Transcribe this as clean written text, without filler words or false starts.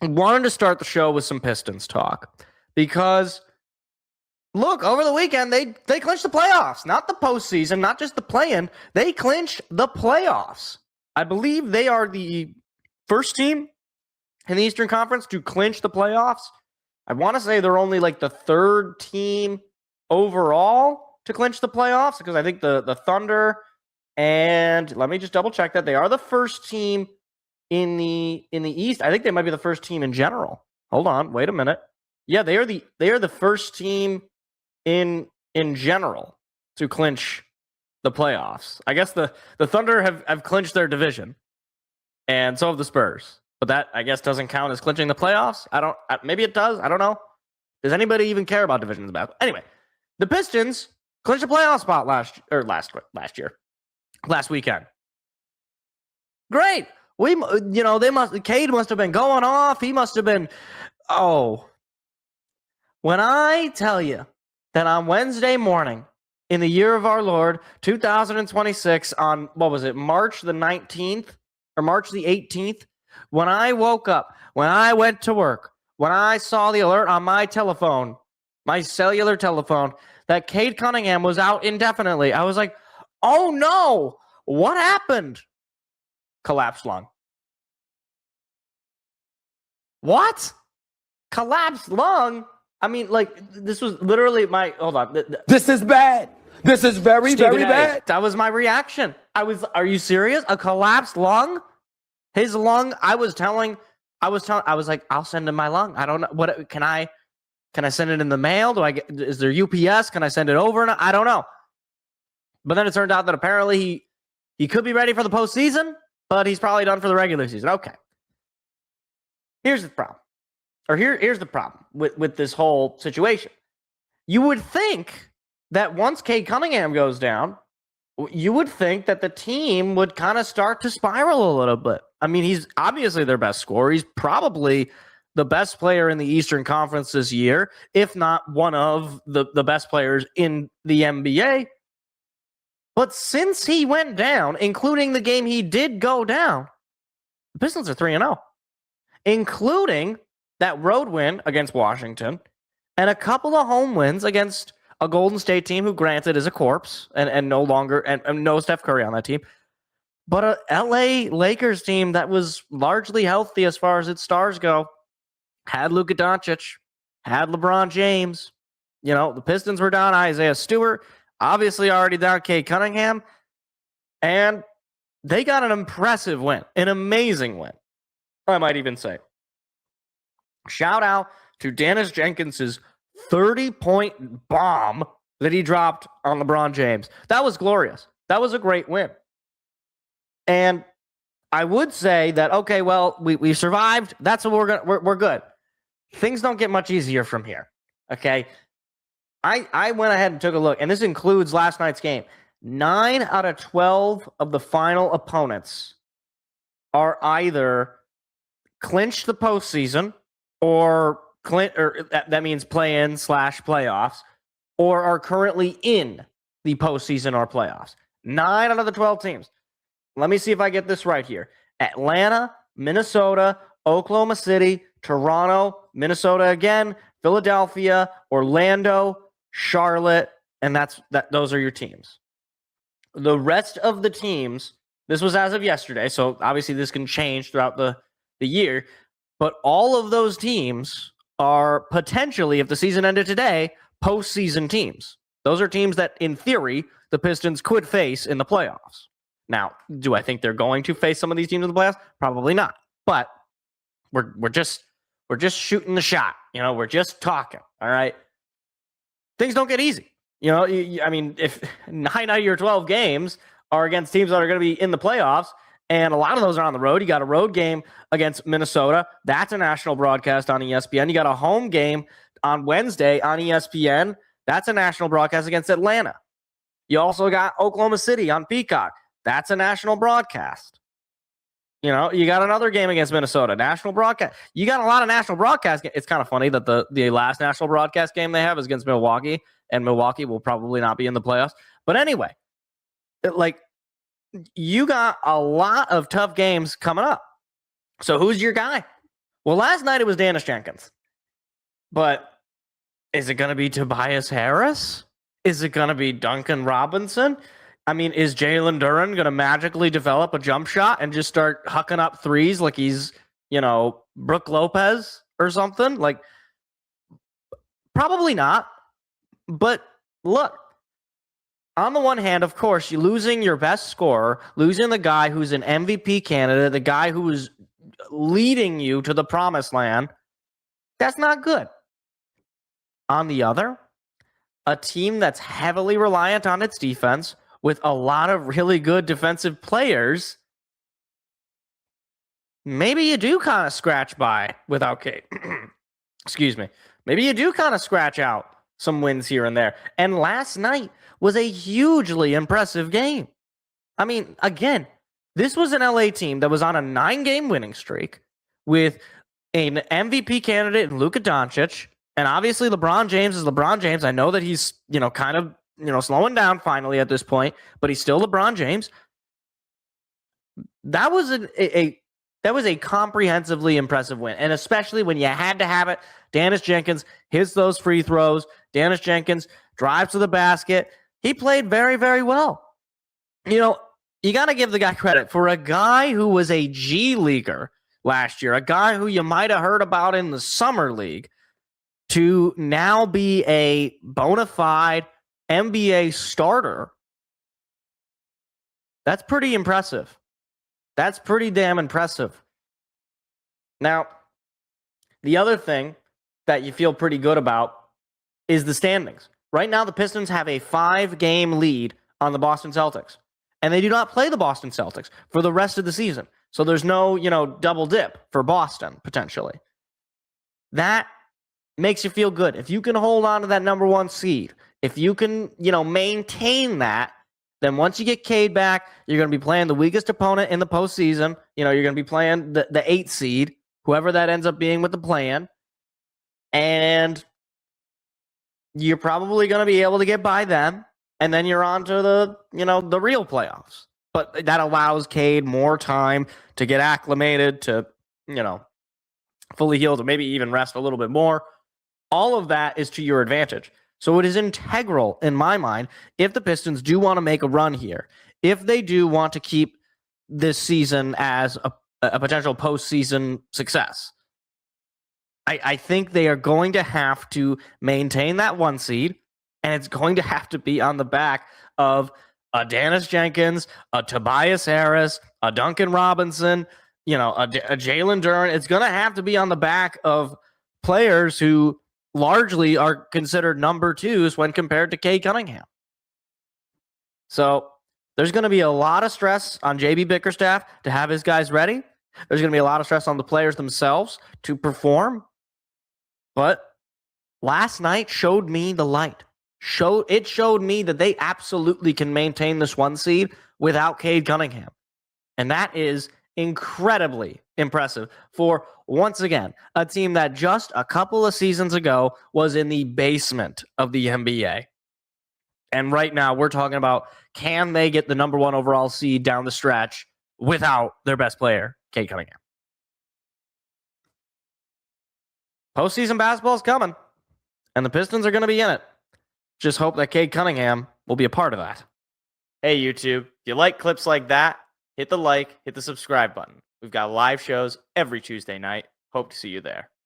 wanted to start the show with some Pistons talk because, look, over the weekend, they clinched the playoffs, not the postseason, not just the play-in. They clinched the playoffs. I believe they are the first team in the Eastern Conference to clinch the playoffs. I want to say they're only like the third team overall to clinch the playoffs because I think the Thunder and let me just double check that they are the first team in the East. I think they might be the first team in general. Hold on, wait a minute. Yeah, they are the first team in general to clinch the playoffs. I guess the Thunder have clinched their division, and so have the Spurs. But that, I guess, doesn't count as clinching the playoffs. Maybe it does. I don't know. Does anybody even care about divisions basketball? Anyway, the Pistons clinched a playoff spot last weekend. Great. Cade must have been going off. He must have been. Oh, when I tell you that on Wednesday morning in the year of our Lord 2026, on what was it, March the 19th or March the 18th? When I woke up, when I went to work, when I saw the alert on my telephone, my cellular telephone, that Cade Cunningham was out indefinitely, I was like, oh no, what happened? Collapsed lung. What? Collapsed lung? I mean, like, this was literally hold on. This is bad. This is very, Stephen very bad. That was my reaction. Are you serious? A collapsed lung? His lung, I was like, I'll send him my lung. I don't know. What can I send it in the mail? Is there UPS? Can I send it over? I don't know. But then it turned out that apparently he could be ready for the postseason, but he's probably done for the regular season. Okay. Here's the problem. Here's the problem with this whole situation. You would think that once Cade Cunningham goes down, you would think that the team would kind of start to spiral a little bit. I mean, he's obviously their best scorer. He's probably the best player in the Eastern Conference this year, if not one of the best players in the NBA. But since he went down, including the game he did go down, the Pistons are 3-0, including that road win against Washington and a couple of home wins against a Golden State team who, granted, is a corpse and no longer and no Steph Curry on that team, but a LA Lakers team that was largely healthy as far as its stars go, had Luka Doncic, had LeBron James. You know, the Pistons were down Isaiah Stewart, obviously already down Cade Cunningham, and they got an impressive win, an amazing win, I might even say. Shout out to Dennis Jenkins's 30-point bomb that he dropped on LeBron James. That was glorious. That was a great win. And I would say that, okay, well, we survived. That's what we're good. Things don't get much easier from here. Okay. I went ahead and took a look, and this includes last night's game. 9 out of 12 of the final opponents are either clinched the postseason or that means play-in / playoffs, or are currently in the postseason or playoffs. 9 out of the 12 teams. Let me see if I get this right here. Atlanta, Minnesota, Oklahoma City, Toronto, Minnesota again, Philadelphia, Orlando, Charlotte, and those are your teams. The rest of the teams, this was as of yesterday, so obviously this can change throughout the year, but all of those teams are potentially, if the season ended today, postseason teams. Those are teams that, in theory, the Pistons could face in the playoffs. Now, do I think they're going to face some of these teams in the playoffs? Probably not. But we're just shooting the shot. You know, we're just talking. All right. Things don't get easy. You know, I mean, if 9 out of your 12 games are against teams that are going to be in the playoffs, and a lot of those are on the road. You got a road game against Minnesota. That's a national broadcast on ESPN. You got a home game on Wednesday on ESPN. That's a national broadcast against Atlanta. You also got Oklahoma City on Peacock. That's a national broadcast. You know, you got another game against Minnesota, national broadcast. You got a lot of national broadcast. It's kind of funny that the last national broadcast game they have is against Milwaukee, and Milwaukee will probably not be in the playoffs. But anyway, you got a lot of tough games coming up. So who's your guy? Well, last night it was Dennis Jenkins. But is it going to be Tobias Harris? Is it going to be Duncan Robinson? I mean, is Jalen Duren going to magically develop a jump shot and just start hucking up threes like he's, Brooke Lopez or something? Like, probably not. But look, on the one hand, of course, you're losing your best scorer, losing the guy who's an MVP candidate, the guy who is leading you to the promised land. That's not good. On the other, a team that's heavily reliant on its defense with a lot of really good defensive players, maybe you do kind of scratch by without Cade. Excuse me. Maybe you do kind of scratch out some wins here and there. And last night was a hugely impressive game. I mean, again, this was an LA team that was on a 9-game winning streak with an MVP candidate in Luka Doncic. And obviously LeBron James is LeBron James. I know that he's, kind of, slowing down finally at this point, but he's still LeBron James. That was a comprehensively impressive win. And especially when you had to have it, Dennis Jenkins hits those free throws. Dennis Jenkins drives to the basket. He played very, very well. You got to give the guy credit for a guy who was a G leaguer last year, a guy who you might have heard about in the summer league, to now be a bona fide NBA starter. That's pretty impressive. That's pretty damn impressive. Now, the other thing that you feel pretty good about is the standings. Right now, the Pistons have a 5-game lead on the Boston Celtics, and they do not play the Boston Celtics for the rest of the season. So there's no, double dip for Boston, potentially. That makes you feel good. If you can hold on to that number 1 seed, if you can, maintain that, then once you get Cade back, you're going to be playing the weakest opponent in the postseason. You're going to be playing the 8 seed, whoever that ends up being with the play-in. And you're probably going to be able to get by them. And then you're on to the real playoffs. But that allows Cade more time to get acclimated, to, fully healed, or maybe even rest a little bit more. All of that is to your advantage. So it is integral in my mind if the Pistons do want to make a run here, if they do want to keep this season as a potential postseason success. I think they are going to have to maintain that 1 seed, and it's going to have to be on the back of a Dennis Jenkins, a Tobias Harris, a Duncan Robinson, a Jalen Duren. It's going to have to be on the back of players who largely are considered number 2s when compared to Cade Cunningham. So there's going to be a lot of stress on JB Bickerstaff to have his guys ready. There's going to be a lot of stress on the players themselves to perform. But last night showed me the light. It showed me that they absolutely can maintain this 1 seed without Cade Cunningham. And that is incredibly impressive for, once again, a team that just a couple of seasons ago was in the basement of the NBA. And right now we're talking about, can they get the number 1 overall seed down the stretch without their best player, Cade Cunningham? Postseason basketball is coming, and the Pistons are going to be in it. Just hope that Cade Cunningham will be a part of that. Hey, YouTube, if you like clips like that, hit the like, hit the subscribe button. We've got live shows every Tuesday night. Hope to see you there.